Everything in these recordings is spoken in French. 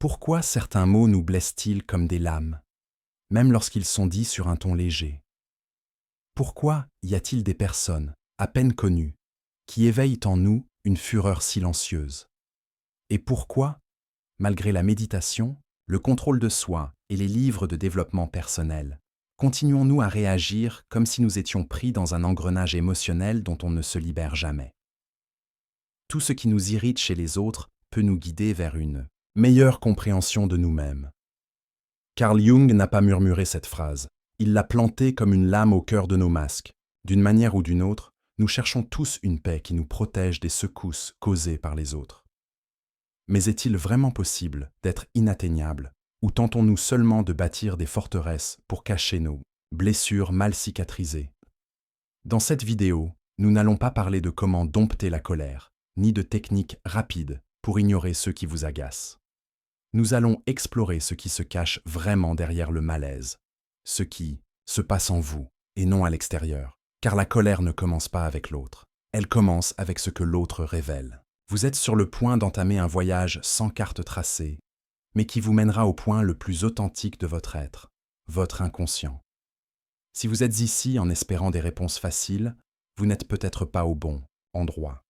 Pourquoi certains mots nous blessent-ils comme des lames, même lorsqu'ils sont dits sur un ton léger? Pourquoi y a-t-il des personnes, à peine connues, qui éveillent en nous une fureur silencieuse? Et pourquoi, malgré la méditation, le contrôle de soi et les livres de développement personnel, continuons-nous à réagir comme si nous étions pris dans un engrenage émotionnel dont on ne se libère jamais? Tout ce qui nous irrite chez les autres peut nous guider vers une meilleure compréhension de nous-mêmes. Carl Jung n'a pas murmuré cette phrase, il l'a plantée comme une lame au cœur de nos masques. D'une manière ou d'une autre, nous cherchons tous une paix qui nous protège des secousses causées par les autres. Mais est-il vraiment possible d'être inatteignable, ou tentons-nous seulement de bâtir des forteresses pour cacher nos blessures mal cicatrisées? Dans cette vidéo, nous n'allons pas parler de comment dompter la colère, ni de techniques rapides pour ignorer ceux qui vous agacent. Nous allons explorer ce qui se cache vraiment derrière le malaise, ce qui se passe en vous et non à l'extérieur, car la colère ne commence pas avec l'autre, elle commence avec ce que l'autre révèle. Vous êtes sur le point d'entamer un voyage sans carte tracée, mais qui vous mènera au point le plus authentique de votre être, votre inconscient. Si vous êtes ici en espérant des réponses faciles, vous n'êtes peut-être pas au bon endroit.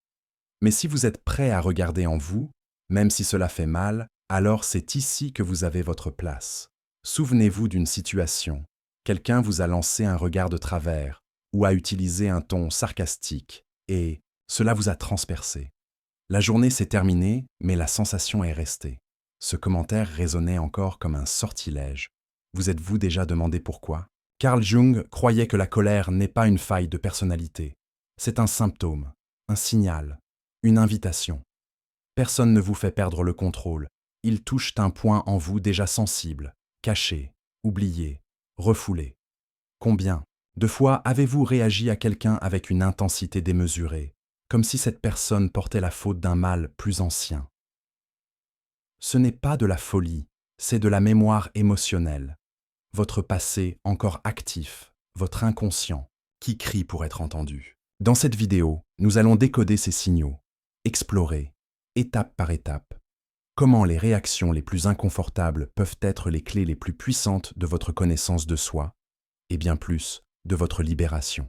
Mais si vous êtes prêt à regarder en vous, même si cela fait mal, alors c'est ici que vous avez votre place. Souvenez-vous d'une situation. Quelqu'un vous a lancé un regard de travers ou a utilisé un ton sarcastique et cela vous a transpercé. La journée s'est terminée, mais la sensation est restée. Ce commentaire résonnait encore comme un sortilège. Vous êtes-vous déjà demandé pourquoi? Carl Jung croyait que la colère n'est pas une faille de personnalité. C'est un symptôme, un signal, une invitation. Personne ne vous fait perdre le contrôle. Ils touchent un point en vous déjà sensible, caché, oublié, refoulé. Combien de fois avez-vous réagi à quelqu'un avec une intensité démesurée, comme si cette personne portait la faute d'un mal plus ancien? Ce n'est pas de la folie, c'est de la mémoire émotionnelle. Votre passé encore actif, votre inconscient, qui crie pour être entendu. Dans cette vidéo, nous allons décoder ces signaux, explorer, étape par étape, comment les réactions les plus inconfortables peuvent être les clés les plus puissantes de votre connaissance de soi, et bien plus, de votre libération.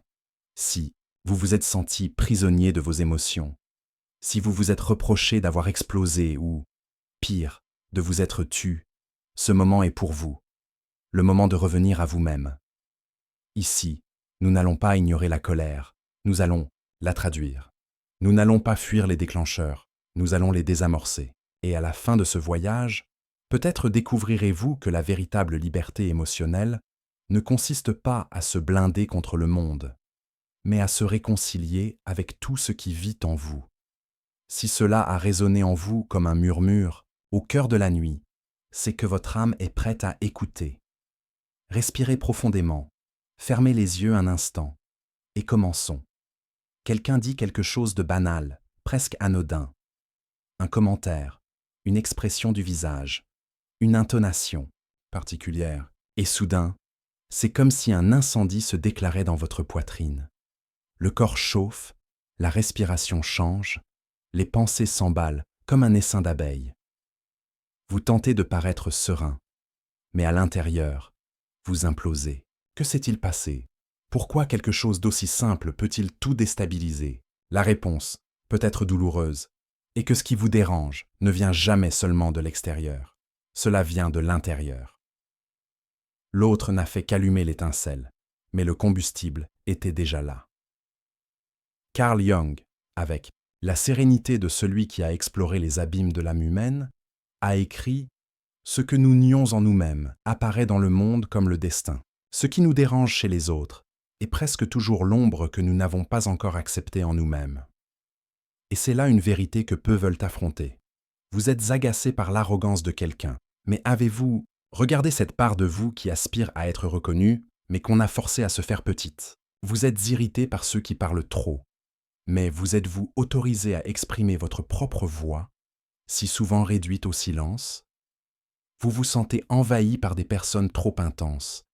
Si vous vous êtes senti prisonnier de vos émotions, si vous vous êtes reproché d'avoir explosé ou, pire, de vous être tu, ce moment est pour vous, le moment de revenir à vous-même. Ici, nous n'allons pas ignorer la colère, nous allons la traduire. Nous n'allons pas fuir les déclencheurs, nous allons les désamorcer. Et à la fin de ce voyage, peut-être découvrirez-vous que la véritable liberté émotionnelle ne consiste pas à se blinder contre le monde, mais à se réconcilier avec tout ce qui vit en vous. Si cela a résonné en vous comme un murmure, au cœur de la nuit, c'est que votre âme est prête à écouter. Respirez profondément, fermez les yeux un instant, et commençons. Quelqu'un dit quelque chose de banal, presque anodin. Un commentaire, une expression du visage, une intonation particulière. Et soudain, c'est comme si un incendie se déclarait dans votre poitrine. Le corps chauffe, la respiration change, les pensées s'emballent comme un essaim d'abeilles. Vous tentez de paraître serein, mais à l'intérieur, vous implosez. Que s'est-il passé? Pourquoi quelque chose d'aussi simple peut-il tout déstabiliser? La réponse peut être douloureuse, et que ce qui vous dérange ne vient jamais seulement de l'extérieur. Cela vient de l'intérieur. L'autre n'a fait qu'allumer l'étincelle, mais le combustible était déjà là. Carl Jung, avec La sérénité de celui qui a exploré les abîmes de l'âme humaine, a écrit « Ce que nous nions en nous-mêmes apparaît dans le monde comme le destin. Ce qui nous dérange chez les autres est presque toujours l'ombre que nous n'avons pas encore acceptée en nous-mêmes. » Et c'est là une vérité que peu veulent affronter. Vous êtes agacé par l'arrogance de quelqu'un, mais avez-vous regardé cette part de vous qui aspire à être reconnue, mais qu'on a forcé à se faire petite? Vous êtes irrité par ceux qui parlent trop, mais vous êtes-vous autorisé à exprimer votre propre voix, si souvent réduite au silence? Vous vous sentez envahi par des personnes trop intenses,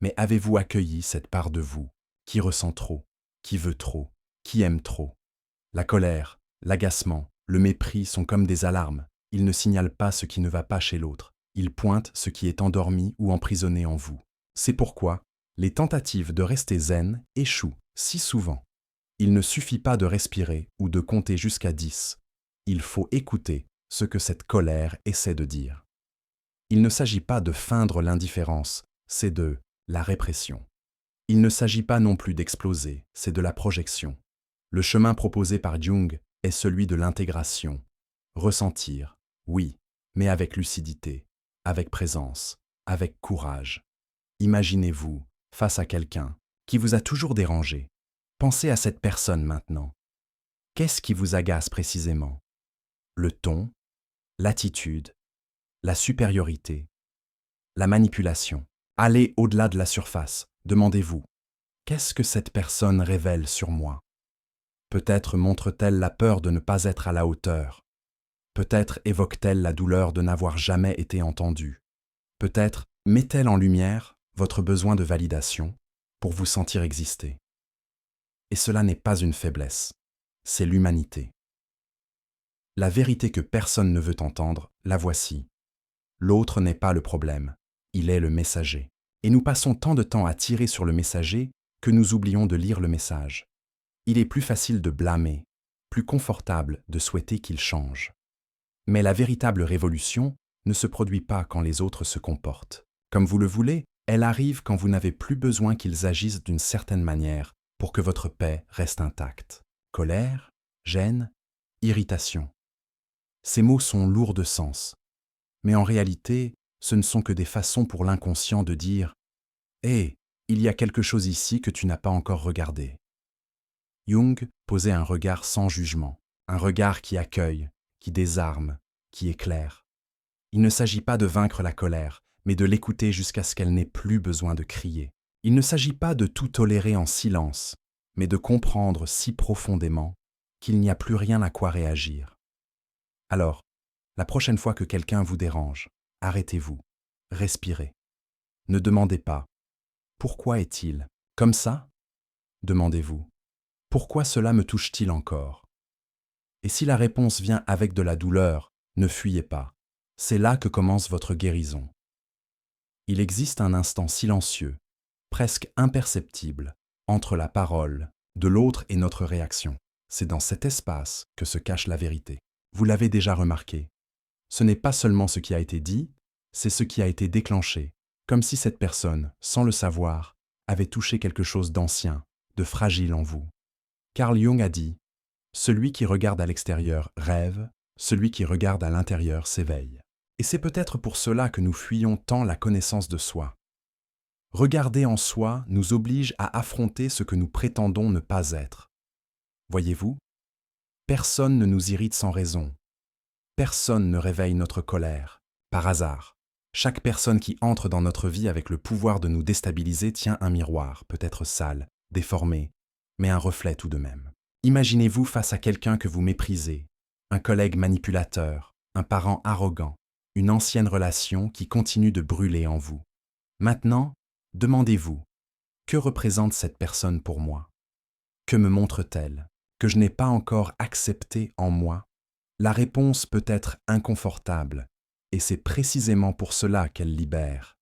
mais avez-vous accueilli cette part de vous, qui ressent trop, qui veut trop, qui aime trop? La colère, l'agacement, le mépris sont comme des alarmes. Il ne signale pas ce qui ne va pas chez l'autre, il pointe ce qui est endormi ou emprisonné en vous. C'est pourquoi les tentatives de rester zen échouent si souvent. Il ne suffit pas de respirer ou de compter jusqu'à 10. Il faut écouter ce que cette colère essaie de dire. Il ne s'agit pas de feindre l'indifférence, c'est de la répression. Il ne s'agit pas non plus d'exploser, c'est de la projection. Le chemin proposé par Jung est celui de l'intégration. Ressentir, oui, mais avec lucidité, avec présence, avec courage. Imaginez-vous face à quelqu'un qui vous a toujours dérangé. Pensez à cette personne maintenant. Qu'est-ce qui vous agace précisément? Le ton, l'attitude, la supériorité, la manipulation. Allez au-delà de la surface. Demandez-vous, qu'est-ce que cette personne révèle sur moi? Peut-être montre-t-elle la peur de ne pas être à la hauteur. Peut-être évoque-t-elle la douleur de n'avoir jamais été entendue. Peut-être met-elle en lumière votre besoin de validation pour vous sentir exister. Et cela n'est pas une faiblesse, c'est l'humanité. La vérité que personne ne veut entendre, la voici. L'autre n'est pas le problème, il est le messager. Et nous passons tant de temps à tirer sur le messager que nous oublions de lire le message. Il est plus facile de blâmer, plus confortable de souhaiter qu'il change. Mais la véritable révolution ne se produit pas quand les autres se comportent comme vous le voulez, elle arrive quand vous n'avez plus besoin qu'ils agissent d'une certaine manière pour que votre paix reste intacte. Colère, gêne, irritation. Ces mots sont lourds de sens, mais en réalité, ce ne sont que des façons pour l'inconscient de dire « Hé, il y a quelque chose ici que tu n'as pas encore regardé ». Jung posait un regard sans jugement, un regard qui accueille, qui désarme, qui éclaire. Il ne s'agit pas de vaincre la colère, mais de l'écouter jusqu'à ce qu'elle n'ait plus besoin de crier. Il ne s'agit pas de tout tolérer en silence, mais de comprendre si profondément qu'il n'y a plus rien à quoi réagir. Alors, la prochaine fois que quelqu'un vous dérange, arrêtez-vous, respirez. Ne demandez pas « Pourquoi est-il comme ça ?» Demandez-vous « Pourquoi cela me touche-t-il encore ?» Et si la réponse vient avec de la douleur, ne fuyez pas. C'est là que commence votre guérison. Il existe un instant silencieux, presque imperceptible, entre la parole de l'autre et notre réaction. C'est dans cet espace que se cache la vérité. Vous l'avez déjà remarqué. Ce n'est pas seulement ce qui a été dit, c'est ce qui a été déclenché, comme si cette personne, sans le savoir, avait touché quelque chose d'ancien, de fragile en vous. Carl Jung a dit « Celui qui regarde à l'extérieur rêve, celui qui regarde à l'intérieur s'éveille ». Et c'est peut-être pour cela que nous fuyons tant la connaissance de soi. Regarder en soi nous oblige à affronter ce que nous prétendons ne pas être. Voyez-vous, personne ne nous irrite sans raison. Personne ne réveille notre colère, par hasard. Chaque personne qui entre dans notre vie avec le pouvoir de nous déstabiliser tient un miroir, peut-être sale, déformé, mais un reflet tout de même. Imaginez-vous face à quelqu'un que vous méprisez, un collègue manipulateur, un parent arrogant, une ancienne relation qui continue de brûler en vous. Maintenant, demandez-vous, que représente cette personne pour moi? Que me montre-t-elle? Que je n'ai pas encore accepté en moi? La réponse peut être inconfortable, et c'est précisément pour cela qu'elle libère.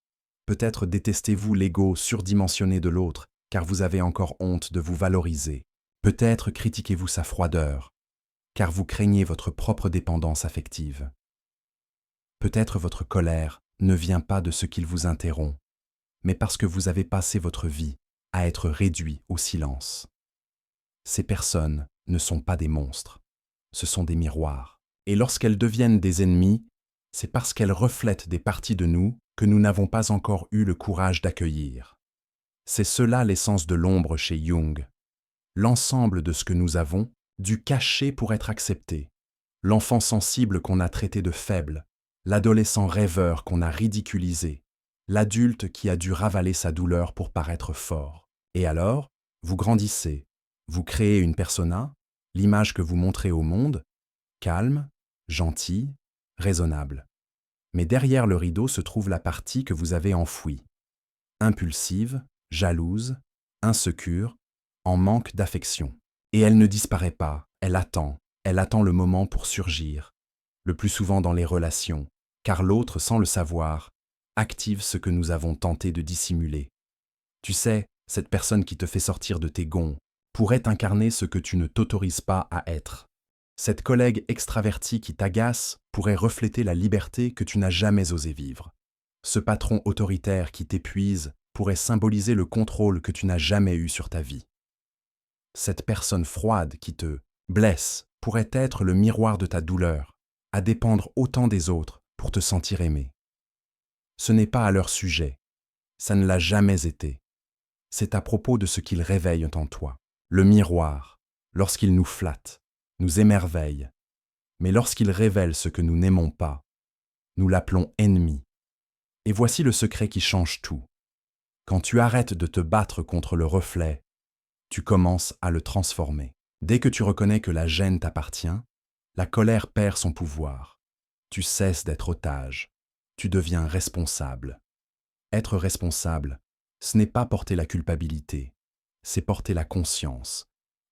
Peut-être détestez-vous l'ego surdimensionné de l'autre, car vous avez encore honte de vous valoriser. Peut-être critiquez-vous sa froideur, car vous craignez votre propre dépendance affective. Peut-être votre colère ne vient pas de ce qu'il vous interrompt, mais parce que vous avez passé votre vie à être réduit au silence. Ces personnes ne sont pas des monstres, ce sont des miroirs. Et lorsqu'elles deviennent des ennemis, c'est parce qu'elles reflètent des parties de nous que nous n'avons pas encore eu le courage d'accueillir. C'est cela l'essence de l'ombre chez Jung. L'ensemble de ce que nous avons dû cacher pour être accepté. L'enfant sensible qu'on a traité de faible, l'adolescent rêveur qu'on a ridiculisé, l'adulte qui a dû ravaler sa douleur pour paraître fort. Et alors, vous grandissez, vous créez une persona, l'image que vous montrez au monde, calme, gentille, raisonnable. Mais derrière le rideau se trouve la partie que vous avez enfouie. Impulsive, jalouse, insécure, en manque d'affection. Et elle ne disparaît pas, elle attend le moment pour surgir. le plus souvent dans les relations, car l'autre, sans le savoir, active ce que nous avons tenté de dissimuler. Tu sais, cette personne qui te fait sortir de tes gonds pourrait incarner ce que tu ne t'autorises pas à être. Cette collègue extravertie qui t'agace pourrait refléter la liberté que tu n'as jamais osé vivre. Ce patron autoritaire qui t'épuise pourrait symboliser le contrôle que tu n'as jamais eu sur ta vie. Cette personne froide qui te blesse pourrait être le miroir de ta douleur, à dépendre autant des autres pour te sentir aimé. Ce n'est pas à leur sujet, ça ne l'a jamais été. C'est à propos de ce qu'ils réveillent en toi. Le miroir, lorsqu'il nous flatte, nous émerveille, mais lorsqu'il révèle ce que nous n'aimons pas, nous l'appelons ennemi. Et voici le secret qui change tout. Quand tu arrêtes de te battre contre le reflet, tu commences à le transformer. Dès que tu reconnais que la gêne t'appartient, la colère perd son pouvoir. Tu cesses d'être otage. Tu deviens responsable. Être responsable, ce n'est pas porter la culpabilité, c'est porter la conscience.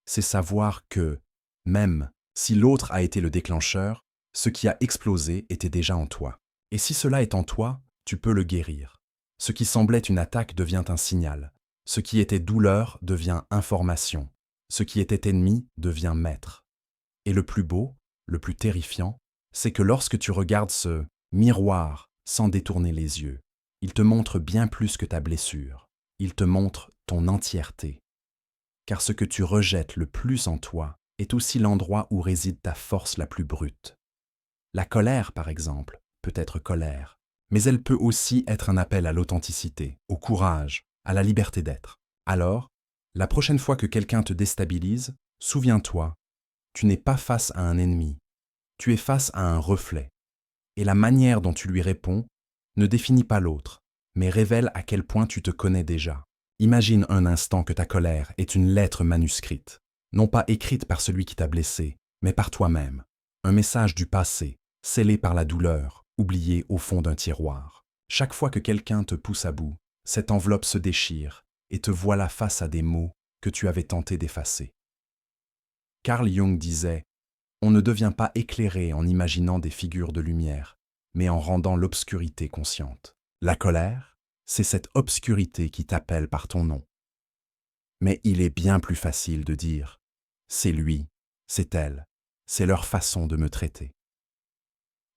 C'est savoir que, même si l'autre a été le déclencheur, ce qui a explosé était déjà en toi. Et si cela est en toi, tu peux le guérir. Ce qui semblait une attaque devient un signal. Ce qui était douleur devient information. Ce qui était ennemi devient maître. Et le plus beau, le plus terrifiant, c'est que lorsque tu regardes ce miroir sans détourner les yeux, il te montre bien plus que ta blessure. Il te montre ton entièreté. Car ce que tu rejettes le plus en toi est aussi l'endroit où réside ta force la plus brute. La colère, par exemple, peut être colère, mais elle peut aussi être un appel à l'authenticité, au courage, à la liberté d'être. Alors, la prochaine fois que quelqu'un te déstabilise, souviens-toi, tu n'es pas face à un ennemi, tu es face à un reflet. Et la manière dont tu lui réponds ne définit pas l'autre, mais révèle à quel point tu te connais déjà. Imagine un instant que ta colère est une lettre manuscrite, non pas écrite par celui qui t'a blessé, mais par toi-même. Un message du passé, scellé par la douleur, oublié au fond d'un tiroir. Chaque fois que quelqu'un te pousse à bout, cette enveloppe se déchire et te voilà face à des mots que tu avais tenté d'effacer. Carl Jung disait « On ne devient pas éclairé en imaginant des figures de lumière, mais en rendant l'obscurité consciente. » La colère, c'est cette obscurité qui t'appelle par ton nom. Mais il est bien plus facile de dire « c'est lui, c'est elle, c'est leur façon de me traiter ».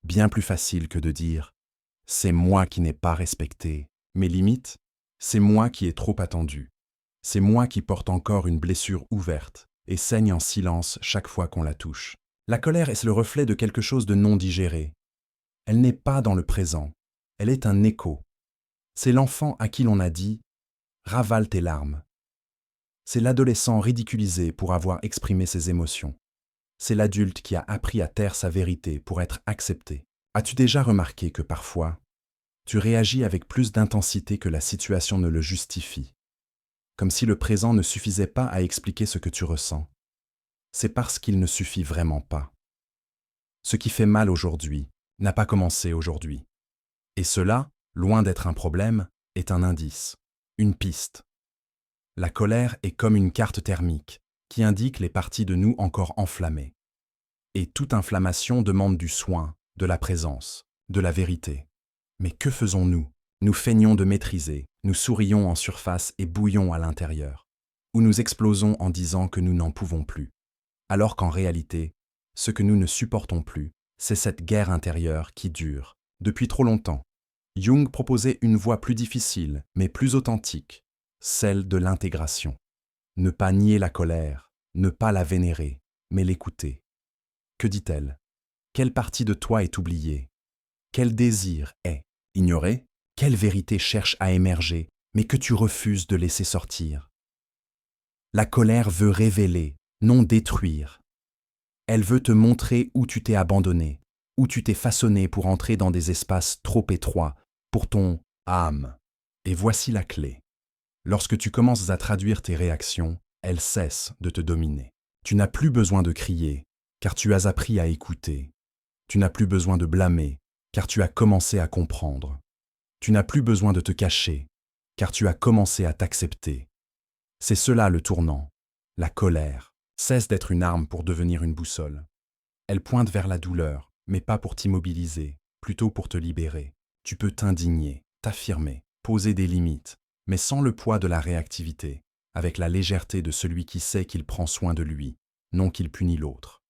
Bien plus facile que de dire « c'est moi qui n'ai pas respecté mes limites, c'est moi qui ai trop attendu, c'est moi qui porte encore une blessure ouverte et saigne en silence chaque fois qu'on la touche ». La colère est le reflet de quelque chose de non digéré. Elle n'est pas dans le présent, elle est un écho. C'est l'enfant à qui l'on a dit « ravale tes larmes ». C'est l'adolescent ridiculisé pour avoir exprimé ses émotions. C'est l'adulte qui a appris à taire sa vérité pour être accepté. As-tu déjà remarqué que parfois, tu réagis avec plus d'intensité que la situation ne le justifie, comme si le présent ne suffisait pas à expliquer ce que tu ressens? C'est parce qu'il ne suffit vraiment pas. Ce qui fait mal aujourd'hui n'a pas commencé aujourd'hui. Et cela, loin d'être un problème, est un indice, une piste. La colère est comme une carte thermique qui indique les parties de nous encore enflammées. Et toute inflammation demande du soin, de la présence, de la vérité. Mais que faisons-nous? Nous feignons de maîtriser, nous sourions en surface et bouillons à l'intérieur. Ou nous explosons en disant que nous n'en pouvons plus. Alors qu'en réalité, ce que nous ne supportons plus, c'est cette guerre intérieure qui dure, depuis trop longtemps. Jung proposait une voie plus difficile, mais plus authentique, celle de l'intégration. Ne pas nier la colère, ne pas la vénérer, mais l'écouter. Que dit-elle? Quelle partie de toi est oubliée? Quel désir est ignoré? Quelle vérité cherche à émerger, mais que tu refuses de laisser sortir? La colère veut révéler, non détruire. Elle veut te montrer où tu t'es abandonné, où tu t'es façonné pour entrer dans des espaces trop étroits, pour ton âme. Et voici la clé. Lorsque tu commences à traduire tes réactions, elles cessent de te dominer. Tu n'as plus besoin de crier, car tu as appris à écouter. Tu n'as plus besoin de blâmer, car tu as commencé à comprendre. Tu n'as plus besoin de te cacher, car tu as commencé à t'accepter. C'est cela le tournant. La colère cesse d'être une arme pour devenir une boussole. Elle pointe vers la douleur, mais pas pour t'immobiliser, plutôt pour te libérer. Tu peux t'indigner, t'affirmer, poser des limites, mais sans le poids de la réactivité, avec la légèreté de celui qui sait qu'il prend soin de lui, non qu'il punit l'autre.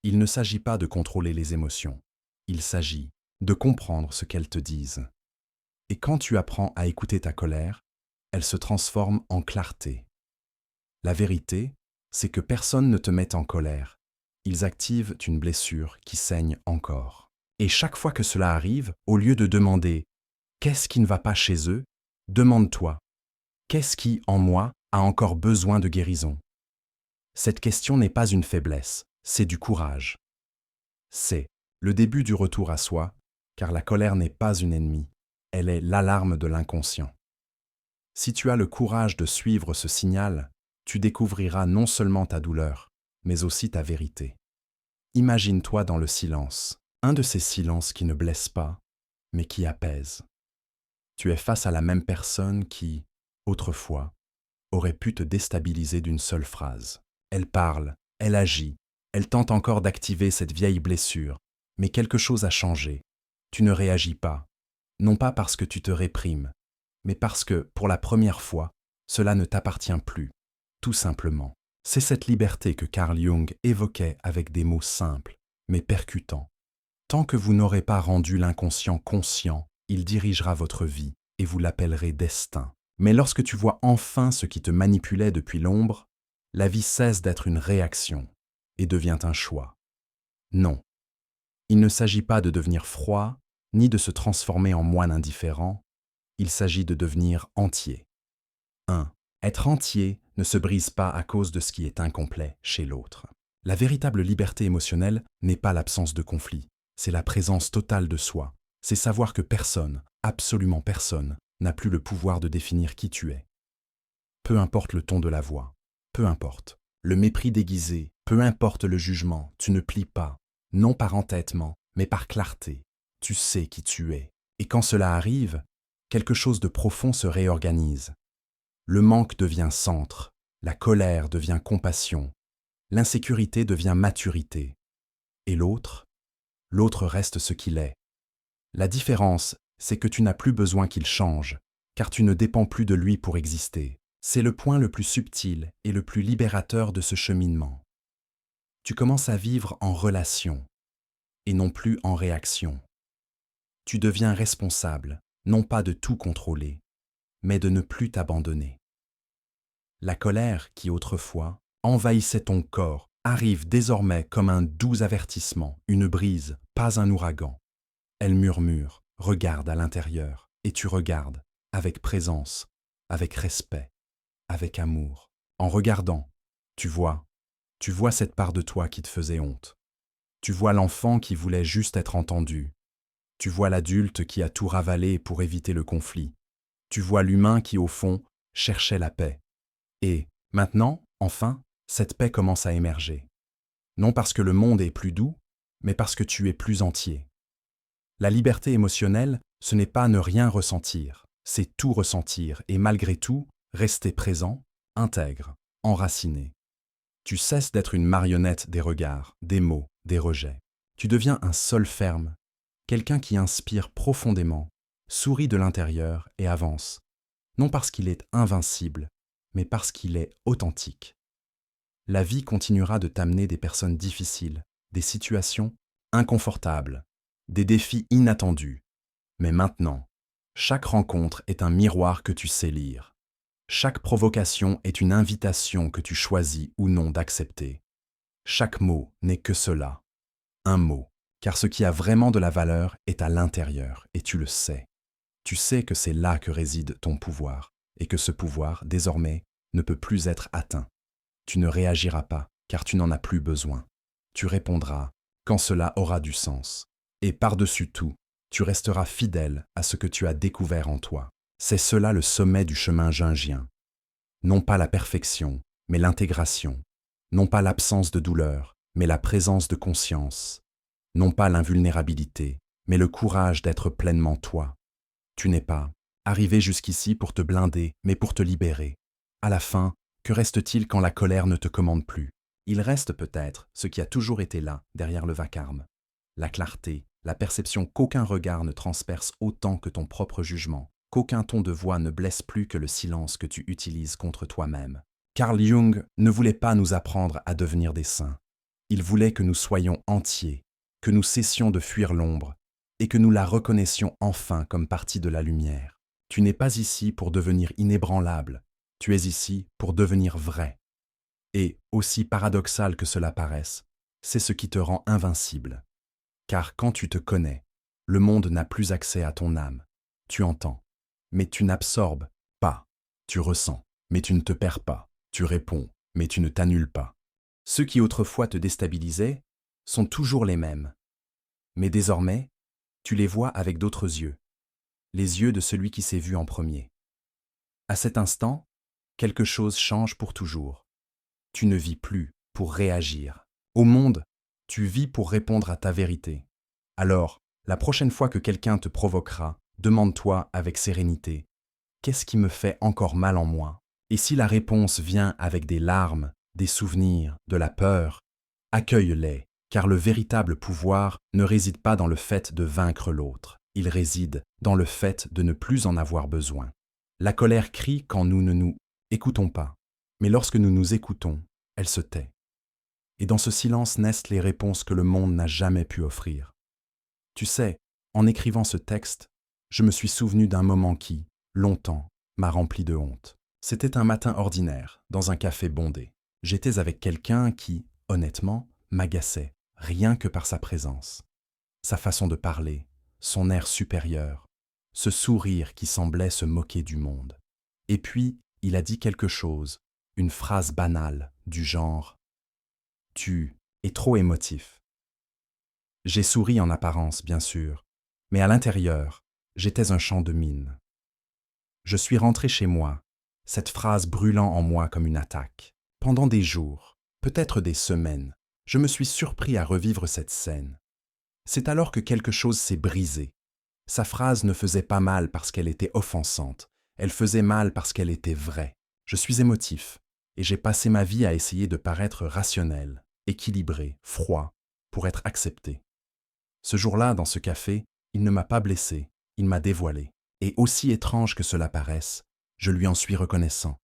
Il ne s'agit pas de contrôler les émotions, il s'agit de comprendre ce qu'elles te disent. Et quand tu apprends à écouter ta colère, elle se transforme en clarté. La vérité, c'est que personne ne te met en colère. Ils activent une blessure qui saigne encore. Et chaque fois que cela arrive, au lieu de demander « qu'est-ce qui ne va pas chez eux ?», demande-toi « qu'est-ce qui, en moi, a encore besoin de guérison ?» Cette question n'est pas une faiblesse, c'est du courage. C'est le début du retour à soi, car la colère n'est pas une ennemie, elle est l'alarme de l'inconscient. Si tu as le courage de suivre ce signal, tu découvriras non seulement ta douleur, mais aussi ta vérité. Imagine-toi dans le silence, un de ces silences qui ne blessent pas, mais qui apaisent. Tu es face à la même personne qui, autrefois, aurait pu te déstabiliser d'une seule phrase. Elle parle, elle agit, elle tente encore d'activer cette vieille blessure, mais quelque chose a changé. Tu ne réagis pas, non pas parce que tu te réprimes, mais parce que, pour la première fois, cela ne t'appartient plus, tout simplement. C'est cette liberté que Carl Jung évoquait avec des mots simples, mais percutants. Tant que vous n'aurez pas rendu l'inconscient conscient, il dirigera votre vie et vous l'appellerez destin. Mais lorsque tu vois enfin ce qui te manipulait depuis l'ombre, la vie cesse d'être une réaction et devient un choix. Non, il ne s'agit pas de devenir froid, ni de se transformer en moine indifférent, il s'agit de devenir entier. 1. Être entier ne se brise pas à cause de ce qui est incomplet chez l'autre. La véritable liberté émotionnelle n'est pas l'absence de conflit, c'est la présence totale de soi. C'est savoir que personne, absolument personne, n'a plus le pouvoir de définir qui tu es. Peu importe le ton de la voix, peu importe. Le mépris déguisé, peu importe le jugement, tu ne plies pas, non par entêtement, mais par clarté. Tu sais qui tu es. Et quand cela arrive, quelque chose de profond se réorganise. Le manque devient centre, la colère devient compassion, l'insécurité devient maturité. Et l'autre reste ce qu'il est. La différence, c'est que tu n'as plus besoin qu'il change, car tu ne dépends plus de lui pour exister. C'est le point le plus subtil et le plus libérateur de ce cheminement. Tu commences à vivre en relation, et non plus en réaction. Tu deviens responsable, non pas de tout contrôler, mais de ne plus t'abandonner. La colère qui autrefois envahissait ton corps arrive désormais comme un doux avertissement, une brise, pas un ouragan. Elle murmure, regarde à l'intérieur, et tu regardes, avec présence, avec respect, avec amour. En regardant, tu vois cette part de toi qui te faisait honte. Tu vois l'enfant qui voulait juste être entendu. Tu vois l'adulte qui a tout ravalé pour éviter le conflit. Tu vois l'humain qui, au fond, cherchait la paix. Et, maintenant, enfin, cette paix commence à émerger. Non parce que le monde est plus doux, mais parce que tu es plus entier. La liberté émotionnelle, ce n'est pas ne rien ressentir, c'est tout ressentir et malgré tout, rester présent, intègre, enraciné. Tu cesses d'être une marionnette des regards, des mots, des rejets. Tu deviens un sol ferme, quelqu'un qui inspire profondément, sourit de l'intérieur et avance, non parce qu'il est invincible, mais parce qu'il est authentique. La vie continuera de t'amener des personnes difficiles, des situations inconfortables, des défis inattendus. Mais maintenant, chaque rencontre est un miroir que tu sais lire. Chaque provocation est une invitation que tu choisis ou non d'accepter. Chaque mot n'est que cela, un mot, car ce qui a vraiment de la valeur est à l'intérieur, et tu le sais. Tu sais que c'est là que réside ton pouvoir, et que ce pouvoir, désormais, ne peut plus être atteint. Tu ne réagiras pas, car tu n'en as plus besoin. Tu répondras quand cela aura du sens. Et par-dessus tout, tu resteras fidèle à ce que tu as découvert en toi. C'est cela le sommet du chemin jungien. Non pas la perfection, mais l'intégration. Non pas l'absence de douleur, mais la présence de conscience. Non pas l'invulnérabilité, mais le courage d'être pleinement toi. Tu n'es pas arrivé jusqu'ici pour te blinder, mais pour te libérer. À la fin, que reste-t-il quand la colère ne te commande plus? Il reste peut-être ce qui a toujours été là, derrière le vacarme. la clarté, la perception qu'aucun regard ne transperce autant que ton propre jugement, qu'aucun ton de voix ne blesse plus que le silence que tu utilises contre toi-même. Carl Jung ne voulait pas nous apprendre à devenir des saints. Il voulait que nous soyons entiers, que nous cessions de fuir l'ombre et que nous la reconnaissions enfin comme partie de la lumière. Tu n'es pas ici pour devenir inébranlable, tu es ici pour devenir vrai. Et, aussi paradoxal que cela paraisse, c'est ce qui te rend invincible. Car quand tu te connais, le monde n'a plus accès à ton âme. Tu entends, mais tu n'absorbes pas. Tu ressens, mais tu ne te perds pas. Tu réponds, mais tu ne t'annules pas. Ceux qui autrefois te déstabilisaient sont toujours les mêmes. Mais désormais, tu les vois avec d'autres yeux, les yeux de celui qui s'est vu en premier. À cet instant, quelque chose change pour toujours. Tu ne vis plus pour réagir. Au monde, tu vis pour répondre à ta vérité. Alors, la prochaine fois que quelqu'un te provoquera, demande-toi avec sérénité, qu'est-ce qui me fait encore mal en moi? Et si la réponse vient avec des larmes, des souvenirs, de la peur, accueille-les, car le véritable pouvoir ne réside pas dans le fait de vaincre l'autre, il réside dans le fait de ne plus en avoir besoin. La colère crie quand nous ne nous écoutons pas, mais lorsque nous nous écoutons, elle se tait. Et dans ce silence naissent les réponses que le monde n'a jamais pu offrir. Tu sais, en écrivant ce texte, je me suis souvenu d'un moment qui, longtemps, m'a rempli de honte. C'était un matin ordinaire, dans un café bondé. J'étais avec quelqu'un qui, honnêtement, m'agaçait, rien que par sa présence. Sa façon de parler, son air supérieur, ce sourire qui semblait se moquer du monde. Et puis, il a dit quelque chose, une phrase banale, du genre « Tu es trop émotif ». J'ai souri en apparence, bien sûr, mais à l'intérieur, j'étais un champ de mine. Je suis rentré chez moi, cette phrase brûlant en moi comme une attaque. Pendant des jours, peut-être des semaines, je me suis surpris à revivre cette scène. C'est alors que quelque chose s'est brisé. Sa phrase ne faisait pas mal parce qu'elle était offensante, elle faisait mal parce qu'elle était vraie. Je suis émotif, et j'ai passé ma vie à essayer de paraître rationnel, équilibré, froid, pour être accepté. Ce jour-là, dans ce café, il ne m'a pas blessé, il m'a dévoilé. Et aussi étrange que cela paraisse, je lui en suis reconnaissant,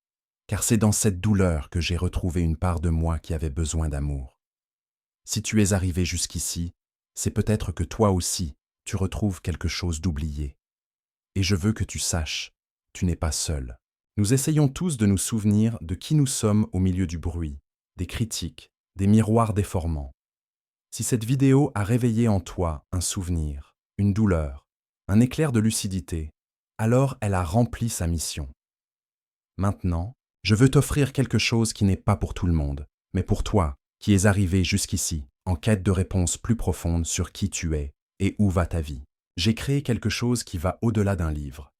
car c'est dans cette douleur que j'ai retrouvé une part de moi qui avait besoin d'amour. Si tu es arrivé jusqu'ici, c'est peut-être que toi aussi, tu retrouves quelque chose d'oublié. Et je veux que tu saches, tu n'es pas seul. Nous essayons tous de nous souvenir de qui nous sommes au milieu du bruit, des critiques, des miroirs déformants. Si cette vidéo a réveillé en toi un souvenir, une douleur, un éclair de lucidité, alors elle a rempli sa mission. Maintenant, je veux t'offrir quelque chose qui n'est pas pour tout le monde, mais pour toi, qui es arrivé jusqu'ici, en quête de réponses plus profondes sur qui tu es et où va ta vie. J'ai créé quelque chose qui va au-delà d'un livre.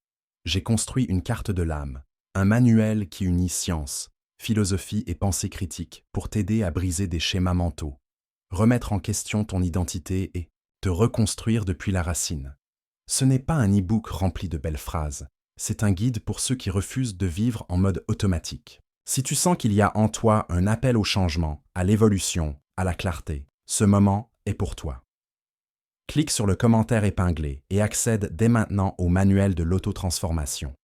J'ai construit une carte de l'âme, un manuel qui unit science, philosophie et pensée critique pour t'aider à briser des schémas mentaux, remettre en question ton identité et te reconstruire depuis la racine. Ce n'est pas un e-book rempli de belles phrases, c'est un guide pour ceux qui refusent de vivre en mode automatique. Si tu sens qu'il y a en toi un appel au changement, à l'évolution, à la clarté, ce moment est pour toi. Clique sur le commentaire épinglé et accède dès maintenant au manuel de l'autotransformation.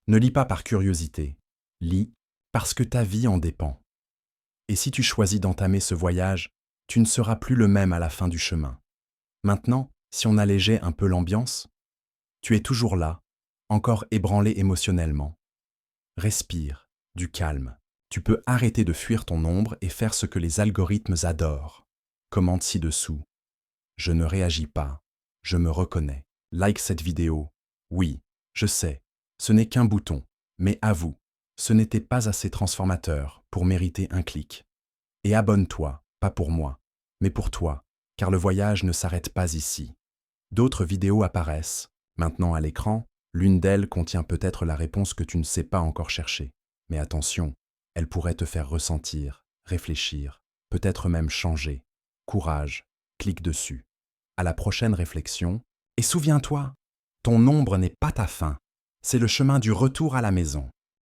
Ne lis pas par curiosité, lis parce que ta vie en dépend. Et si tu choisis d'entamer ce voyage, tu ne seras plus le même à la fin du chemin. Maintenant, si on allégeait un peu l'ambiance, tu es toujours là, encore ébranlé émotionnellement. Respire, du calme. Tu peux arrêter de fuir ton ombre et faire ce que les algorithmes adorent. Commente ci-dessous. Je ne réagis pas, je me reconnais. Like cette vidéo. Oui, je sais, ce n'est qu'un bouton, mais avoue, ce n'était pas assez transformateur pour mériter un clic. Et abonne-toi, pas pour moi, mais pour toi, car le voyage ne s'arrête pas ici. D'autres vidéos apparaissent, maintenant à l'écran, l'une d'elles contient peut-être la réponse que tu ne sais pas encore chercher. Mais attention, elle pourrait te faire ressentir, réfléchir, peut-être même changer. Courage, clique dessus. À la prochaine réflexion, et souviens-toi, ton ombre n'est pas ta fin, c'est le chemin du retour à la maison.